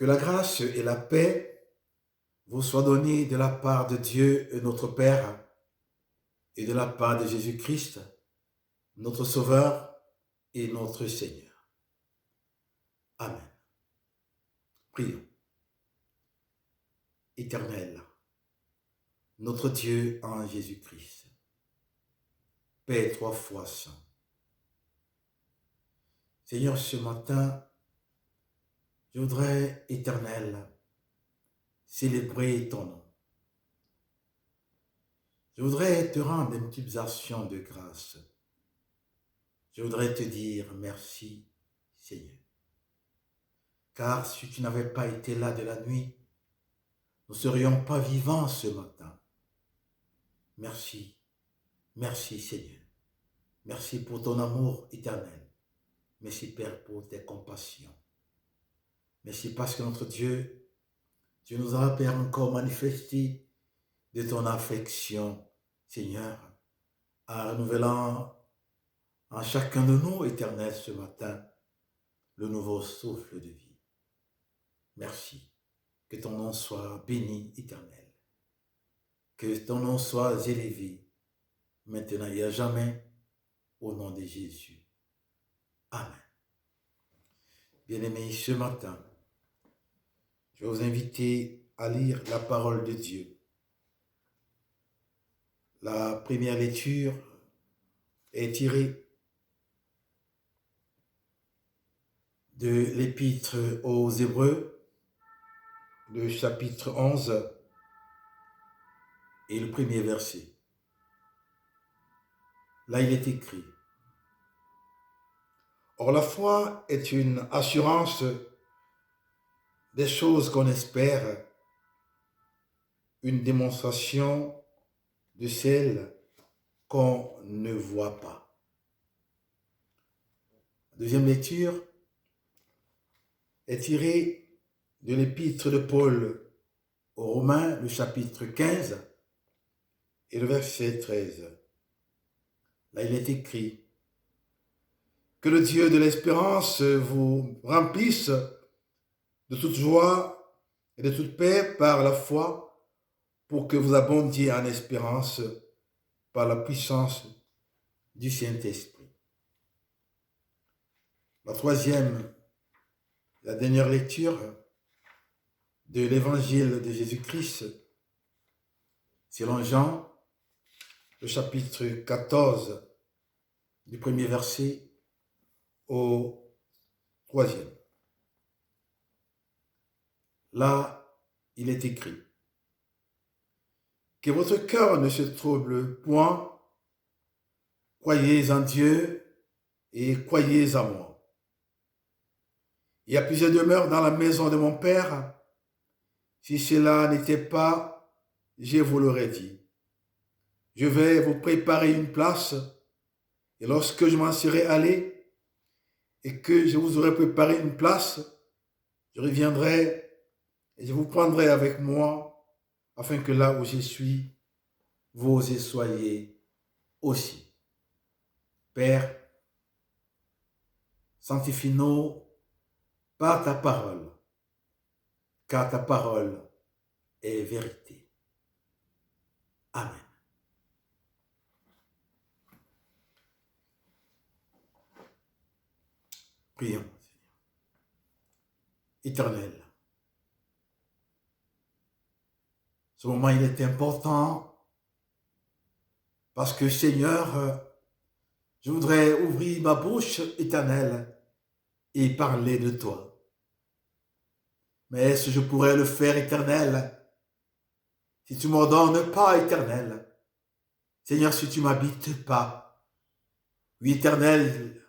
Que la grâce et la paix vous soient données de la part de Dieu notre Père et de la part de Jésus-Christ, notre Sauveur et notre Seigneur. Amen. Prions. Éternel, notre Dieu en Jésus-Christ, Père 3 fois saint. Seigneur, ce matin, je voudrais, Éternel, célébrer ton nom. Je voudrais te rendre une petite action de grâce. Je voudrais te dire merci, Seigneur. Car si tu n'avais pas été là de la nuit, nous ne serions pas vivants ce matin. Merci, merci Seigneur. Merci pour ton amour éternel. Merci Père pour tes compassions. Merci parce que notre Dieu, tu nous as Père encore manifesté de ton affection, Seigneur, en renouvelant en chacun de nous, éternel, ce matin, le nouveau souffle de vie. Merci. Que ton nom soit béni, éternel. Que ton nom soit élevé, maintenant et à jamais, au nom de Jésus. Amen. Bien-aimés, ce matin, je vais vous inviter à lire la parole de Dieu. La première lecture est tirée de l'épître aux Hébreux, le chapitre 11 et le premier verset. Là, il est écrit: Or, la foi est une assurance des choses qu'on espère, une démonstration de celles qu'on ne voit pas. La deuxième lecture est tirée de l'épître de Paul aux Romains, le chapitre 15 et le verset 13. Là, il est écrit: Que le Dieu de l'espérance vous remplisse de toute joie et de toute paix par la foi, pour que vous abondiez en espérance par la puissance du Saint-Esprit. La troisième, la dernière lecture de l'évangile de Jésus-Christ, selon Jean, le chapitre 14, du premier verset au troisième. Là, il est écrit: Que votre cœur ne se trouble point, croyez en Dieu et croyez en moi. Il y a plusieurs demeures dans la maison de mon Père. Si cela n'était pas, je vous l'aurais dit. Je vais vous préparer une place, et lorsque je m'en serai allé et que je vous aurai préparé une place, je reviendrai et je vous prendrai avec moi, afin que là où je suis, vous y soyez aussi. Père, sanctifie-nous par ta parole, car ta parole est vérité. Amen. Prions, Seigneur. Éternel, ce moment, il est important parce que, Seigneur, je voudrais ouvrir ma bouche, éternelle, et parler de toi. Mais est-ce que je pourrais le faire, éternel, si tu ne m'ordonnes pas, éternel? Seigneur, si tu ne m'habites pas. Oui, éternel,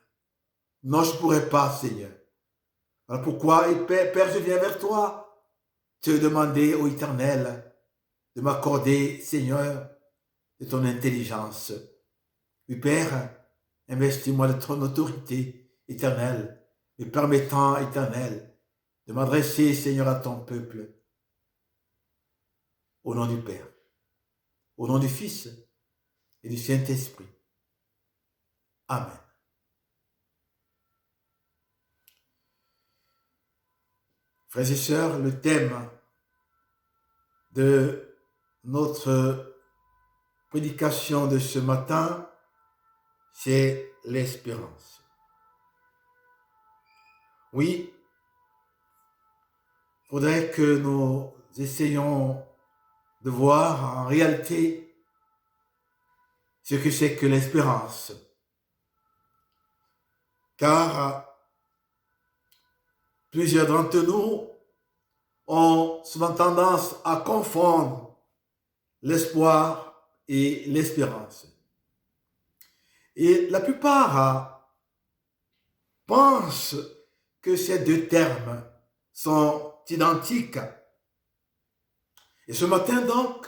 non, je ne pourrais pas, Seigneur. Alors pourquoi, Père, je viens vers toi, te demander, ô éternel, de m'accorder, Seigneur, de ton intelligence. Oui, Père, investis-moi de ton autorité éternelle, me permettant, éternel, de m'adresser, Seigneur, à ton peuple. Au nom du Père, au nom du Fils et du Saint-Esprit. Amen. Frères et sœurs, le thème de notre prédication de ce matin, c'est l'espérance. Oui, il faudrait que nous essayions de voir en réalité ce que c'est que l'espérance. Car plusieurs d'entre nous ont souvent tendance à confondre l'espoir et l'espérance. Et la plupart pensent que ces deux termes sont identiques. Et ce matin donc,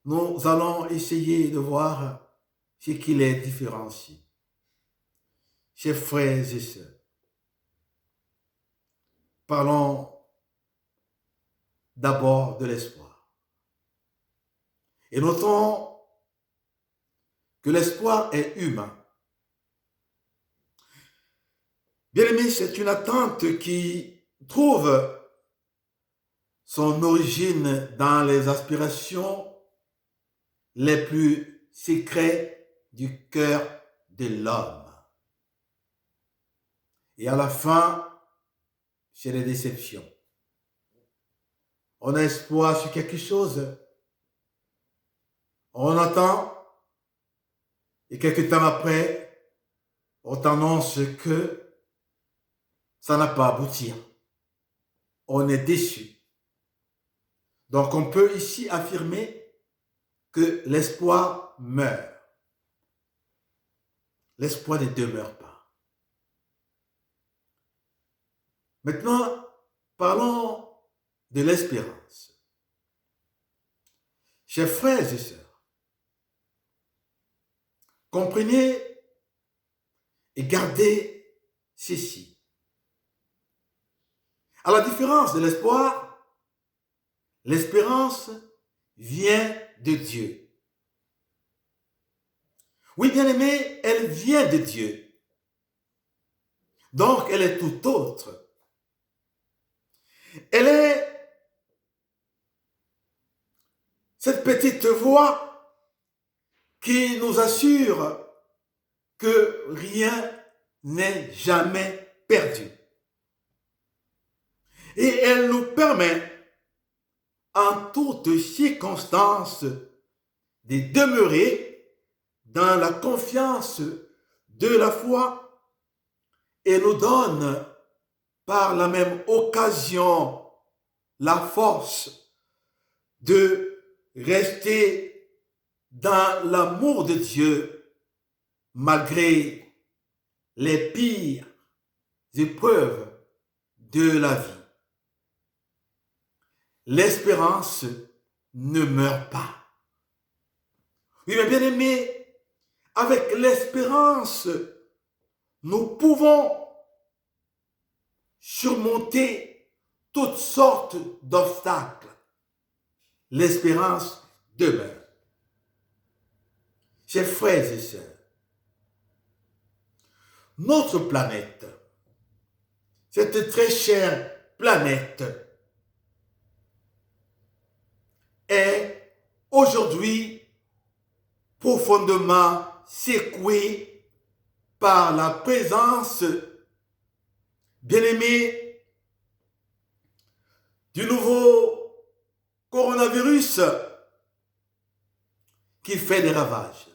nous allons essayer de voir ce qui les différencie. Chers frères et sœurs, parlons d'abord de l'espoir. Et notons que l'espoir est humain. Bien-aimé, c'est une attente qui trouve son origine dans les aspirations les plus secrets du cœur de l'homme. Et à la fin, c'est les déceptions. On a espoir sur quelque chose, on attend, et quelques temps après, on t'annonce que ça n'a pas abouti. On est déçu. Donc on peut ici affirmer que l'espoir meurt. L'espoir ne demeure pas. Maintenant, parlons de l'espérance. Chers frères et sœurs, comprenez et gardez ceci. À la différence de l'espoir, l'espérance vient de Dieu. Oui, bien-aimé, elle vient de Dieu. Donc, elle est tout autre. Elle est cette petite voix qui nous assure que rien n'est jamais perdu. Et elle nous permet en toutes circonstances de demeurer dans la confiance de la foi et nous donne par la même occasion la force de rester dans l'amour de Dieu malgré les pires épreuves de la vie. L'espérance ne meurt pas. Oui, mais bien aimé, avec l'espérance, nous pouvons surmonter toutes sortes d'obstacles. L'espérance demeure. Chers frères et sœurs, notre planète, cette très chère planète, est aujourd'hui profondément secouée par la présence, bien-aimée, du nouveau coronavirus qui fait des ravages,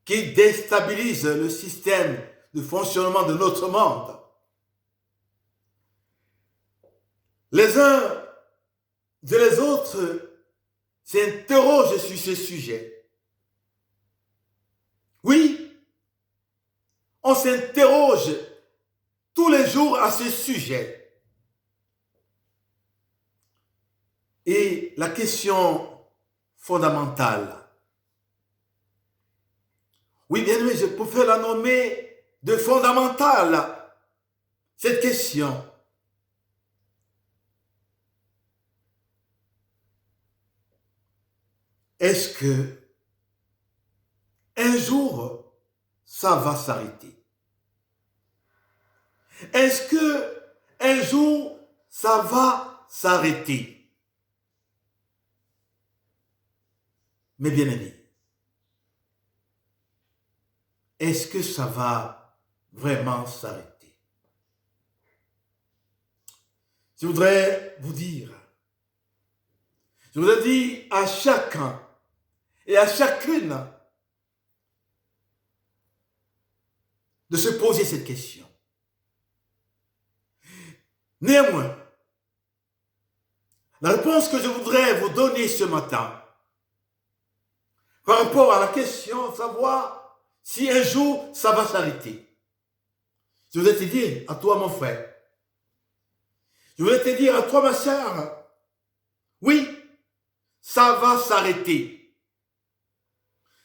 qui déstabilise le système de fonctionnement de notre monde. Les uns et les autres s'interrogent sur ce sujet. Oui, on s'interroge tous les jours à ce sujet. Et la question fondamentale, oui, bien aimé, je préfère la nommer de fondamentale, cette question. Est-ce que un jour, ça va s'arrêter? Est-ce que un jour, ça va s'arrêter? Mes bien-aimés, est-ce que ça va vraiment s'arrêter? Je voudrais vous dire, je voudrais dire à chacun et à chacune de se poser cette question. Néanmoins, la réponse que je voudrais vous donner ce matin, par rapport à la question de savoir si un jour ça va s'arrêter, je voudrais te dire à toi mon frère, je voudrais te dire à toi ma sœur, oui, ça va s'arrêter.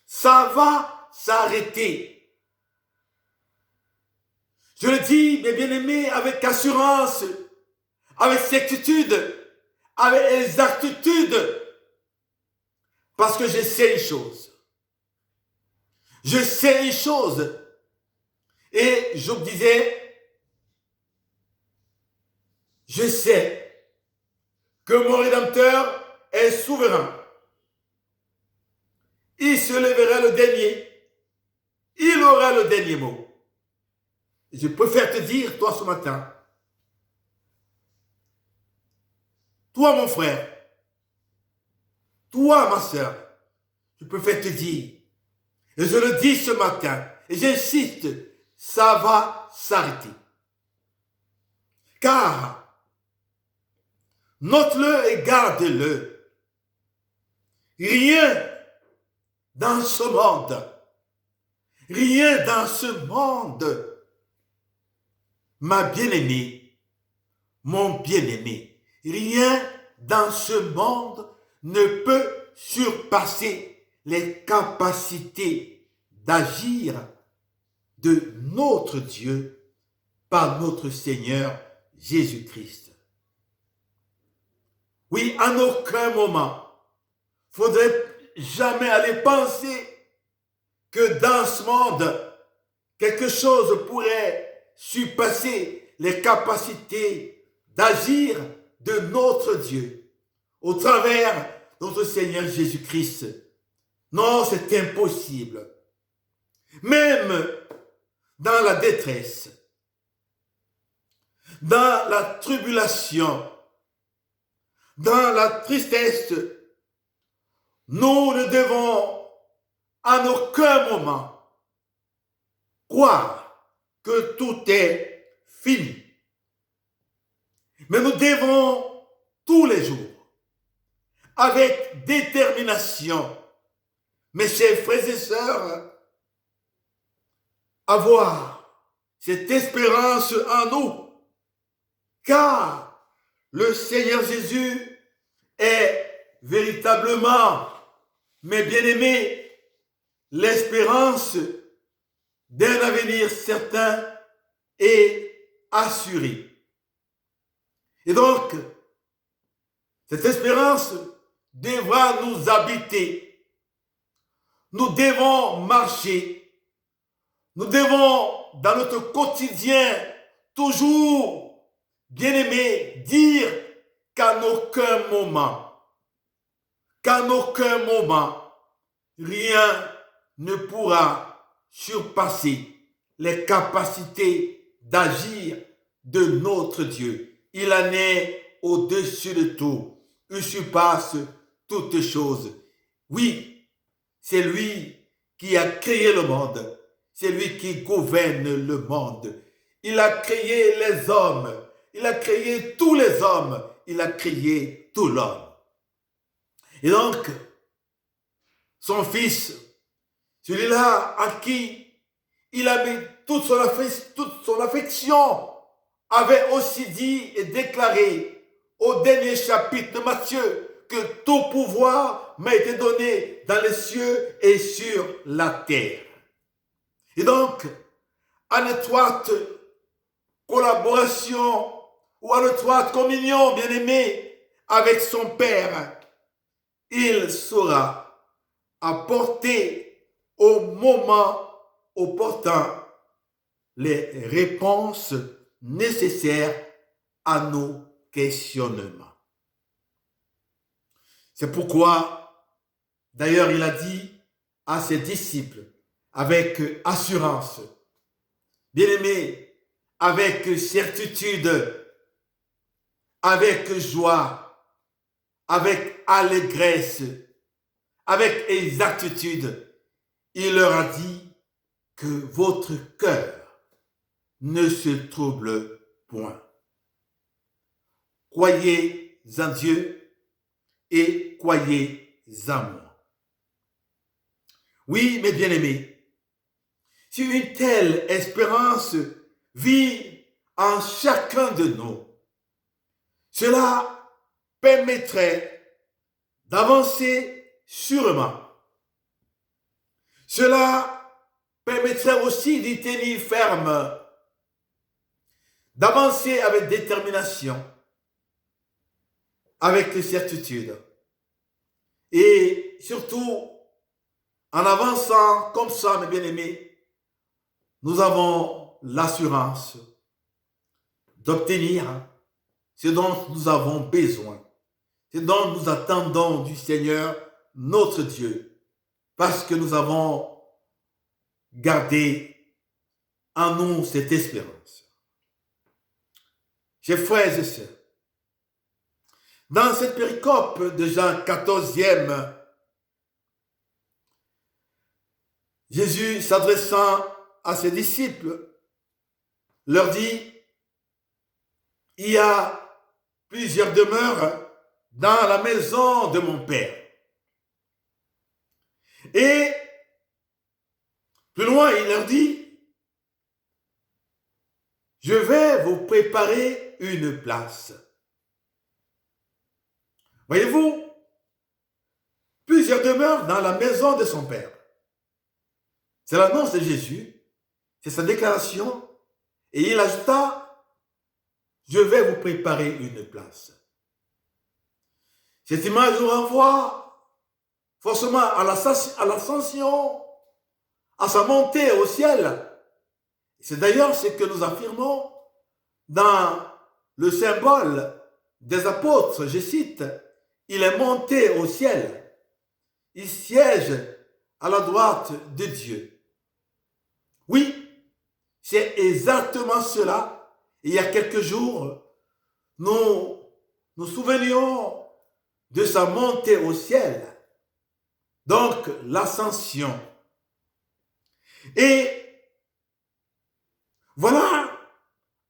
Ça va s'arrêter. Je le dis, mes bien-aimés, avec assurance, avec certitude, avec exactitude, parce que je sais une chose. Je sais une chose. Et je me disais, je sais que mon Rédempteur est souverain. Il se lèvera le dernier. Il aura le dernier mot. Je préfère te dire, toi ce matin, toi mon frère, toi ma soeur, je préfère te dire, et je le dis ce matin, et j'insiste, ça va s'arrêter. Car, note-le et garde-le. Rien dans ce monde, rien dans ce monde, ma bien-aimée, mon bien-aimé, rien dans ce monde ne peut surpasser les capacités d'agir de notre Dieu par notre Seigneur Jésus-Christ. Oui, en aucun moment, il ne faudrait jamais aller penser que dans ce monde, quelque chose pourrait surpasser les capacités d'agir de notre Dieu au travers de notre Seigneur Jésus-Christ. Non, c'est impossible. Même dans la détresse, dans la tribulation, dans la tristesse, nous ne devons en aucun moment croire que tout est fini. Mais nous devons tous les jours, avec détermination, mes chers frères et sœurs, avoir cette espérance en nous, car le Seigneur Jésus est véritablement, mes bien-aimés, l'espérance d'un avenir certain et assuré. Et donc, cette espérance devra nous habiter. Nous devons marcher. Nous devons, dans notre quotidien, toujours, bien-aimés, dire qu'en aucun moment, rien ne pourra surpasser les capacités d'agir de notre Dieu. Il en est au-dessus de tout. Il surpasse toutes choses. Oui, c'est lui qui a créé le monde. C'est lui qui gouverne le monde. Il a créé les hommes. Il a créé tous les hommes. Il a créé tout l'homme. Et donc, son fils, celui-là à qui il a mis toute son affection, avait aussi dit et déclaré au dernier chapitre de Matthieu que tout pouvoir m'a été donné dans les cieux et sur la terre. Et donc, en étroite collaboration ou en étroite communion, bien-aimé, avec son Père, il saura apporter au moment opportun les réponses nécessaires à nos questionnements. C'est pourquoi, d'ailleurs, il a dit à ses disciples avec assurance, bien-aimés, avec certitude, avec joie, avec allégresse, avec exactitude, il leur a dit que votre cœur ne se trouble point. Croyez en Dieu et croyez en moi. Oui, mes bien-aimés, si une telle espérance vit en chacun de nous, cela permettrait d'avancer sûrement. Cela permettrait aussi d'y tenir ferme, d'avancer avec détermination, avec certitude. Et surtout, en avançant comme ça, mes bien-aimés, nous avons l'assurance d'obtenir ce dont nous avons besoin, ce dont nous attendons du Seigneur, notre Dieu, parce que nous avons gardé en nous cette espérance. Chers frères et sœurs, dans cette péricope de Jean 14e, Jésus, s'adressant à ses disciples, leur dit, il y a plusieurs demeures dans la maison de mon Père. Et plus loin, il leur dit, je vais vous préparer une place. Voyez-vous, plusieurs demeures dans la maison de son Père. C'est l'annonce de Jésus, c'est sa déclaration, et il ajouta, je vais vous préparer une place. Cette image nous renvoie forcément à l'ascension, à sa montée au ciel. C'est d'ailleurs ce que nous affirmons dans le symbole des apôtres. Je cite, il est monté au ciel. Il siège à la droite de Dieu. Oui, c'est exactement cela. Il y a quelques jours, nous nous souvenions de sa montée au ciel. Donc, l'ascension. Et voilà,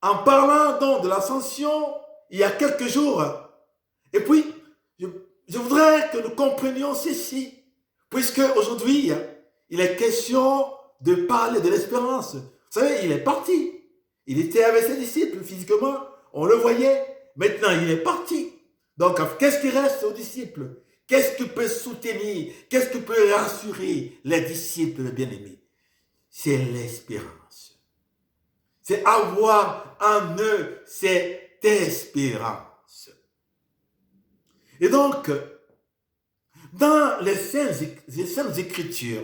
en parlant donc de l'ascension, il y a quelques jours, et puis, je voudrais que nous comprenions ceci, puisque aujourd'hui, il est question de parler de l'espérance. Vous savez, il est parti. Il était avec ses disciples physiquement, on le voyait. Maintenant, il est parti. Donc, qu'est-ce qui reste aux disciples? Qu'est-ce qui peut soutenir? Qu'est-ce qui peut rassurer les disciples bien-aimés? C'est l'espérance. C'est avoir en eux cette espérance. Et donc, dans les Saintes Écritures,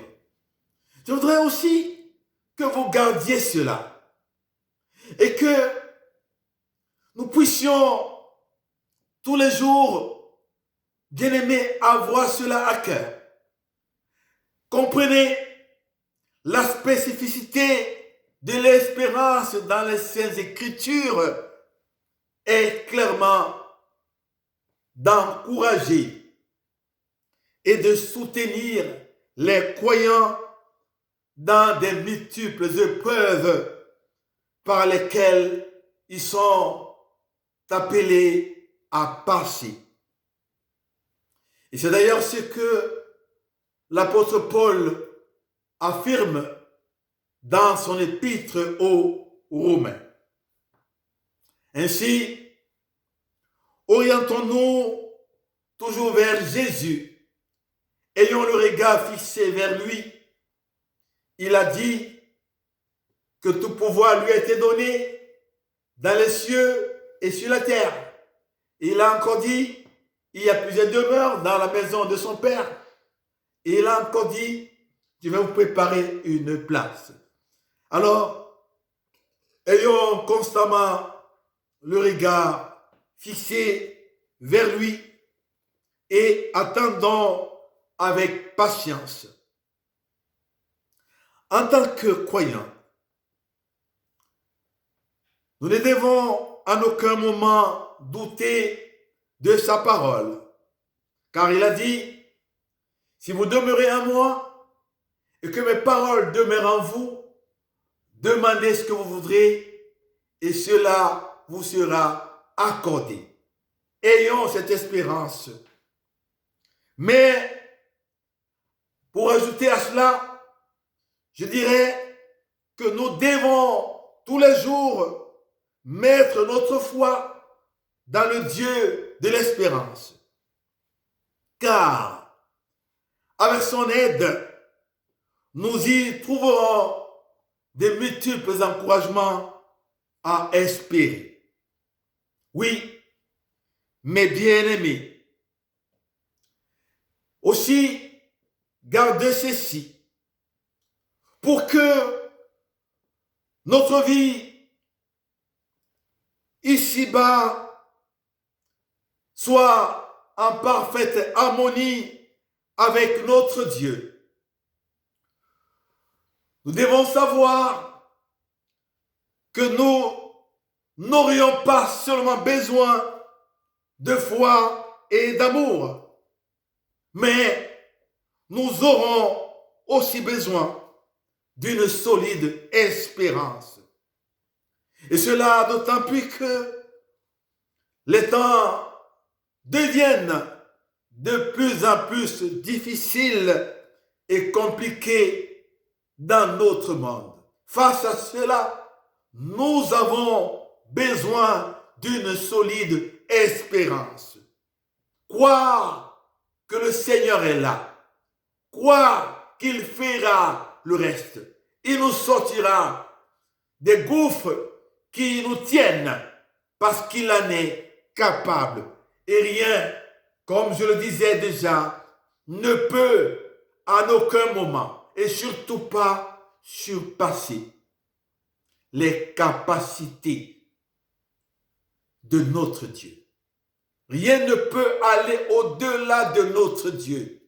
je voudrais aussi que vous gardiez cela. Et que nous puissions tous les jours, bien-aimés, avoir cela à cœur. Comprenez la spécificité de l'espérance dans les Saintes Écritures est clairement d'encourager et de soutenir les croyants dans des multiples épreuves par lesquelles ils sont appelés à passer. Et c'est d'ailleurs ce que l'apôtre Paul affirme dans son épître aux Romains. Ainsi, orientons-nous toujours vers Jésus, ayons le regard fixé vers lui. Il a dit que tout pouvoir lui a été donné dans les cieux et sur la terre. Et il a encore dit, il y a plusieurs demeures dans la maison de son Père. Et il a encore dit, je vais vous préparer une place. Alors, Ayons constamment le regard fixé vers lui et attendons avec patience. En tant que croyants, nous ne devons en aucun moment douter de sa parole, car il a dit, si vous demeurez en moi et que mes paroles demeurent en vous, demandez ce que vous voudrez et cela vous sera accordé. Ayons cette espérance. Mais pour ajouter à cela, je dirais que nous devons tous les jours mettre notre foi dans le Dieu de l'espérance. Car avec son aide, nous y trouverons de multiples encouragements à espérer. Oui, mes bien-aimés, aussi gardez ceci pour que notre vie ici-bas soit en parfaite harmonie avec notre Dieu. Nous devons savoir que nous n'aurions pas seulement besoin de foi et d'amour, mais nous aurons aussi besoin d'une solide espérance. Et cela d'autant plus que les temps deviennent de plus en plus difficiles et compliqués dans notre monde. Face à cela, nous avons besoin d'une solide espérance. Croire que le Seigneur est là. Croire qu'il fera le reste. Il nous sortira des gouffres qui nous tiennent parce qu'il en est capable. Et rien, comme je le disais déjà, ne peut en aucun moment et surtout pas surpasser les capacités de notre Dieu. Rien ne peut aller au-delà de notre Dieu.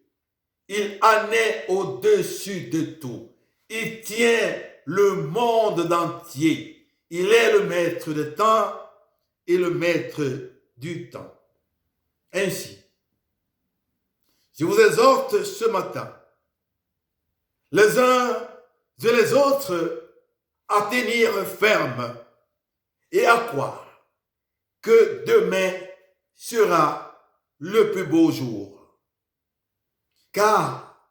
Il en est au-dessus de tout. Il tient le monde entier. Il est le maître du temps et le maître du temps. Ainsi, je vous exhorte ce matin, les uns et les autres, à tenir ferme et à croire que demain sera le plus beau jour. Car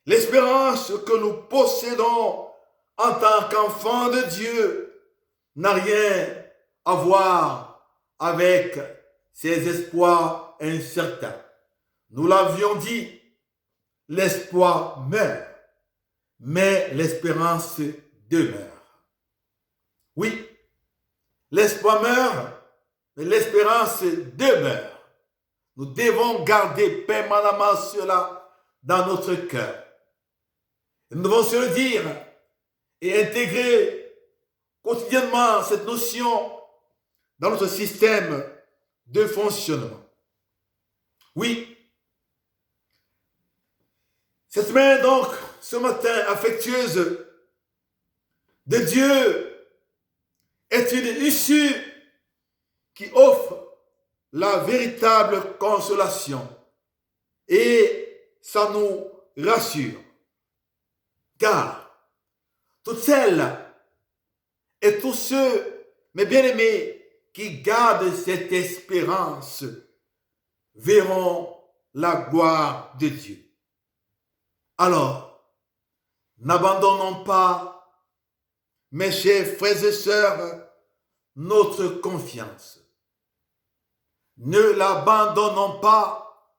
l'espérance que nous possédons en tant qu'enfants de Dieu n'a rien à voir avec ces espoirs incertains. Nous l'avions dit, l'espoir meurt, mais l'espérance demeure. Oui, l'espoir meurt, mais l'espérance demeure. Nous devons garder permanemment cela dans notre cœur. Nous devons se le dire et intégrer quotidiennement cette notion dans notre système de fonctionnement. Oui, cette main donc, ce matin, affectueuse de Dieu est une issue qui offre la véritable consolation et ça nous rassure. Car toutes celles et tous ceux, mes bien-aimés, qui gardent cette espérance verront la gloire de Dieu. Alors, n'abandonnons pas, mes chers frères et sœurs, notre confiance. Ne l'abandonnons pas,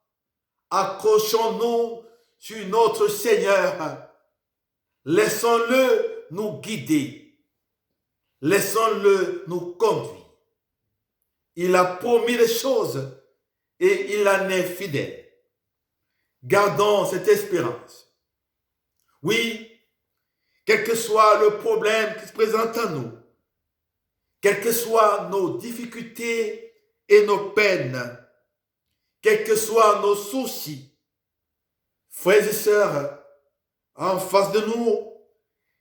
accrochons-nous sur notre Seigneur. Laissons-le nous guider. Laissons-le nous conduire. Il a promis les choses et il en est fidèle. Gardons cette espérance. Oui, quel que soit le problème qui se présente à nous, quelles que soient nos difficultés et nos peines, quels que soient nos soucis, frères et sœurs, en face de nous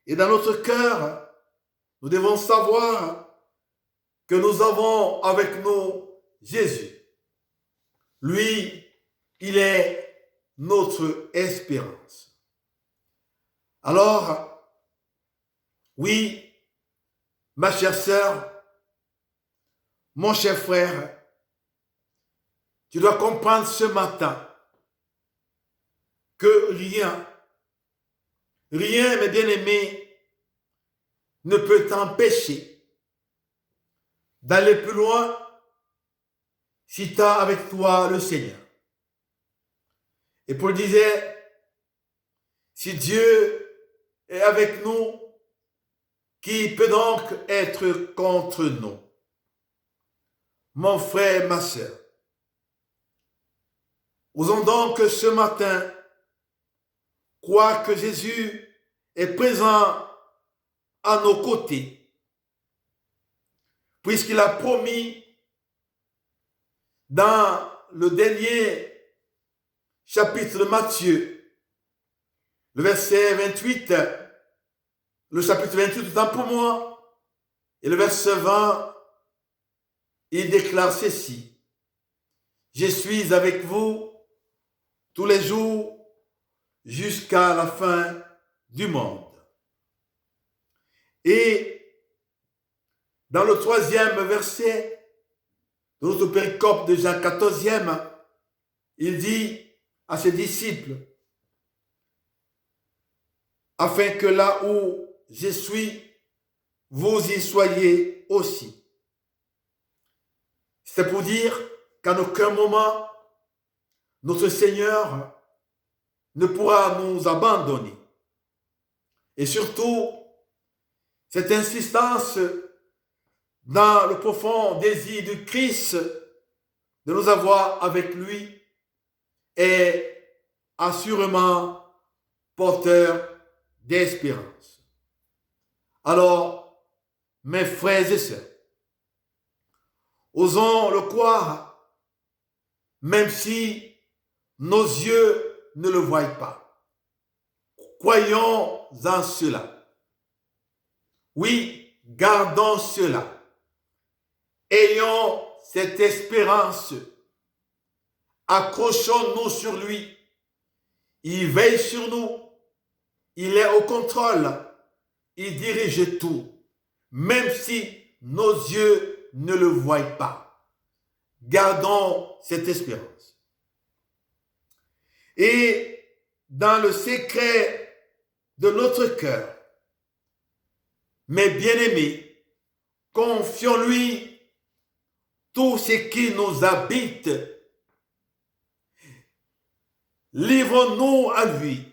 et dans notre cœur, nous devons savoir que nous avons avec nous Jésus. Lui, il est notre espérance. Alors, oui, ma chère sœur, mon cher frère, tu dois comprendre ce matin que rien, mes bien-aimés, ne peut t'empêcher d'aller plus loin si tu as avec toi le Seigneur. Et Paul disait, si Dieu est avec nous, qui peut donc être contre nous? Mon frère, ma sœur, osons donc ce matin croire que Jésus est présent à nos côtés, puisqu'il a promis dans le dernier chapitre de Matthieu, le verset 28, le chapitre 28, autant pour moi, et le verset 20, il déclare ceci: je suis avec vous tous les jours jusqu'à la fin du monde. Et dans le 3e verset de notre péricope de Jean 14e, il dit à ses disciples, afin que là où je suis, vous y soyez aussi. C'est pour dire qu'à aucun moment, notre Seigneur ne pourra nous abandonner. Et surtout, cette insistance dans le profond désir du Christ de nous avoir avec lui est assurément porteur d'espérance. Alors, mes frères et sœurs, osons le croire, même si nos yeux ne le voient pas. Croyons en cela. Oui, gardons cela. Ayons cette espérance. Accrochons-nous sur lui. Il veille sur nous. Il est au contrôle. Il dirige tout. Même si nos yeux ne le voient pas. Gardons cette espérance. Et dans le secret de notre cœur, mes bien-aimés, confions-lui tout ce qui nous habite. Livrons-nous à lui.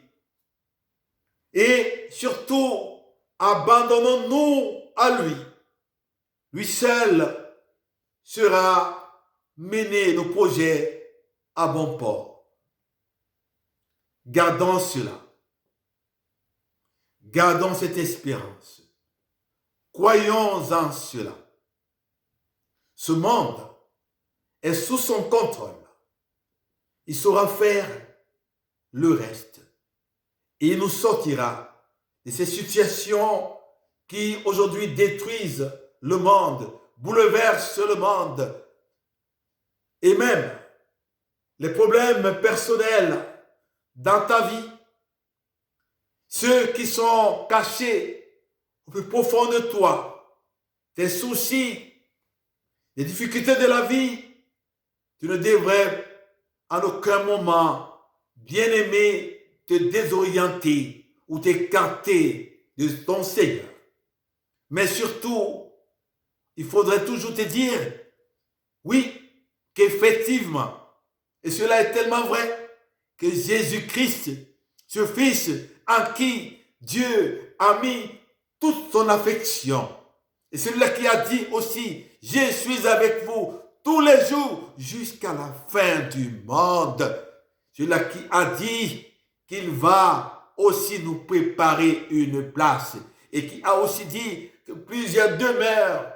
Et surtout, abandonnons-nous à lui. Lui seul sera mener nos projets à bon port. Gardons cela. Gardons cette espérance. Croyons en cela. Ce monde est sous son contrôle. Il saura faire le reste. Et il nous sortira de ces situations qui aujourd'hui détruisent le monde, bouleversent le monde. Et même les problèmes personnels dans ta vie, ceux qui sont cachés au plus profond de toi, tes soucis, les difficultés de la vie, tu ne devrais en aucun moment, bien-aimé, te désorienter ou t'écarter de ton Seigneur. Mais surtout, il faudrait toujours te dire, oui, qu'effectivement, et cela est tellement vrai, que Jésus-Christ, ce Fils en qui Dieu a mis toute son affection, et celui-là qui a dit aussi, je suis avec vous tous les jours jusqu'à la fin du monde. Celui-là qui a dit qu'il va aussi nous préparer une place et qui a aussi dit que plusieurs demeures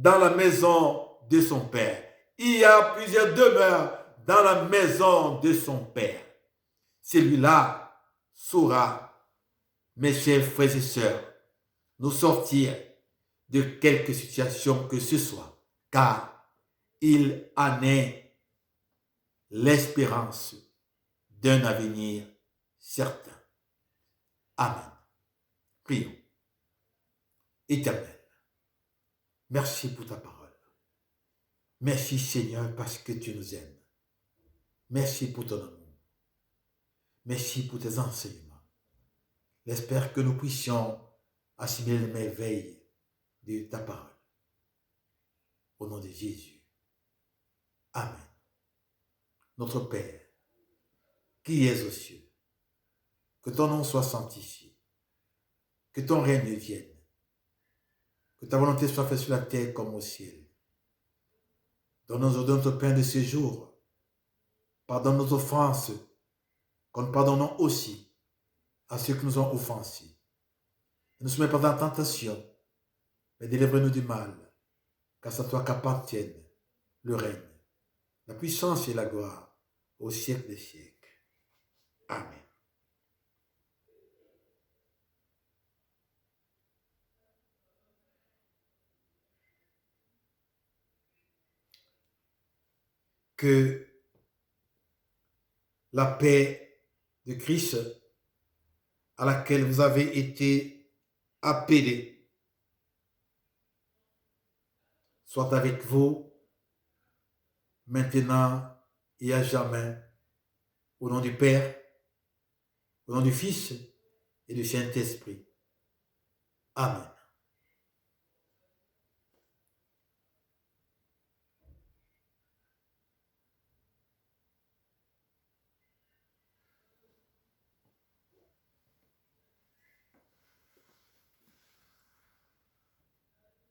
dans la maison de son Père. Il y a plusieurs demeures dans la maison de son Père. Celui-là saura, mes chers frères et sœurs, nous sortir de quelque situation que ce soit, car il en est l'espérance d'un avenir certain. Amen. Prions. Éternel, merci pour ta parole. Merci Seigneur parce que tu nous aimes. Merci pour ton amour. Merci pour tes enseignements. J'espère que nous puissions assimiler les merveilles de ta parole. Au nom de Jésus. Amen. Notre Père, qui es aux cieux, que ton nom soit sanctifié, que ton règne vienne, que ta volonté soit faite sur la terre comme au ciel. Donne-nous notre pain de ce jour. Pardonne nos offenses, comme nous pardonnons aussi à ceux qui nous ont offensés. Ne nous soumets pas dans la tentation, mais délivre-nous du mal, car c'est à toi qu'appartiennent le règne, la puissance et la gloire au siècle des siècles. Amen. Que la paix de Christ à laquelle vous avez été appelés soit avec vous maintenant et à jamais, au nom du Père, au nom du Fils et du Saint-Esprit. Amen.